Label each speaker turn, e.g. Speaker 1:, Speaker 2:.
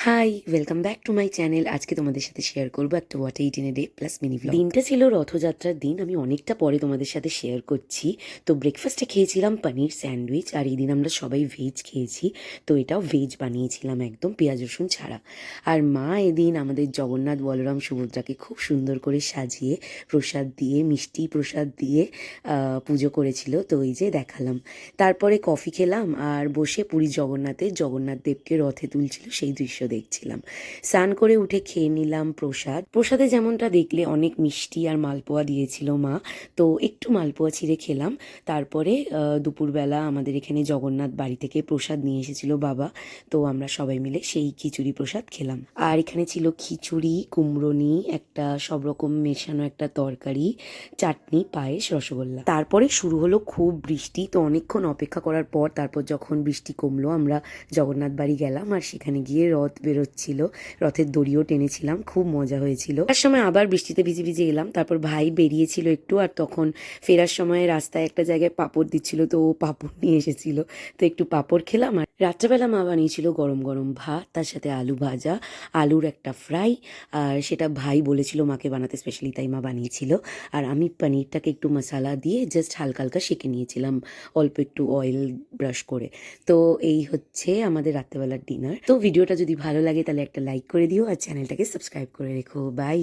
Speaker 1: High, welcome back to my channel. আজকে তোমাদের সাথে শেয়ার করবো একটা what ate in a day plus mini vlog. দিনটা ছিল রথযাত্রার দিন, আমি অনেকটা পরে তোমাদের সাথে শেয়ার করছি। তো ব্রেকফাস্টে খেয়েছিলাম পনির স্যান্ডউইচ, আর এই দিন আমরা সবাই ভেজ খেয়েছি। তো এটাও ভেজ বানিয়েছিলাম, একদম পেঁয়াজ রসুন ছাড়া। আর মা এদিন আমাদের জগন্নাথ বলরাম সুভদ্রাকে খুব সুন্দর করে সাজিয়ে প্রসাদ দিয়ে, মিষ্টি প্রসাদ দিয়ে পুজো করেছিল। তো এই যে দেখালাম। তারপরে কফি খেলাম আর বসে পুরী জগন্নাথ দেবকে রথে তুলছিল সেই দৃশ্য দেখছিলাম। স্নান করে উঠে খেয়ে নিলাম প্রসাদ। প্রসাদে যেমনটা দেখলে অনেক মিষ্টি আর মালপোয়া দিয়েছিল মা, তো একটু মালপোয়া ছিঁড়ে খেলাম। তারপরে দুপুরবেলা আমাদের এখানে জগন্নাথ বাড়ি থেকে প্রসাদ নিয়ে এসেছিল বাবা, তো আমরা সবাই মিলে সেই খিচুড়ি প্রসাদ খেলাম। আর এখানে ছিল খিচুড়ি, কুমড়োনি, একটা সব রকম মেশানো একটা তরকারি, চাটনি, পায়েস, রসগোল্লা। তারপরে শুরু হলো খুব বৃষ্টি, তো অনেকক্ষণ অপেক্ষা করার পর তারপর যখন বৃষ্টি কমলো আমরা জগন্নাথ বাড়ি গেলাম। আর সেখানে গিয়ে রথ বেরোচ্ছিল, রথের দড়িও টেনেছিলাম, খুব মজা হয়েছিল। তার সময় আবার বৃষ্টিতে ভিজে ভিজে এলাম। তারপর ভাই বেরিয়েছিল একটু, আর তখন ফেরার সময় রাস্তায় একটা জায়গায় পাঁপড় দিচ্ছিল, তো ও পাঁপড় নিয়ে এসেছিল, তো একটু পাঁপড় খেলাম। আর রাত্রেবেলা মা বানিয়েছিল গরম গরম ভাত, তার সাথে আলু ভাজা, আলুর একটা ফ্রাই। আর সেটা ভাই বলেছিল মাকে বানাতে স্পেশালি, তাই মা বানিয়েছিল। আর আমি পনিরটাকে একটু মশলা দিয়ে জাস্ট হালকা হালকা সেঁকে নিয়েছিলাম, অল্প একটু অয়েল ব্রাশ করে। তো এই হচ্ছে আমাদের রাত্রেবেলার ডিনার। তো ভিডিওটা যদি ভালো লাগে তাহলে একটা লাইক করে দিও, আর চ্যানেলটাকে সাবস্ক্রাইব করে রেখো। বাই।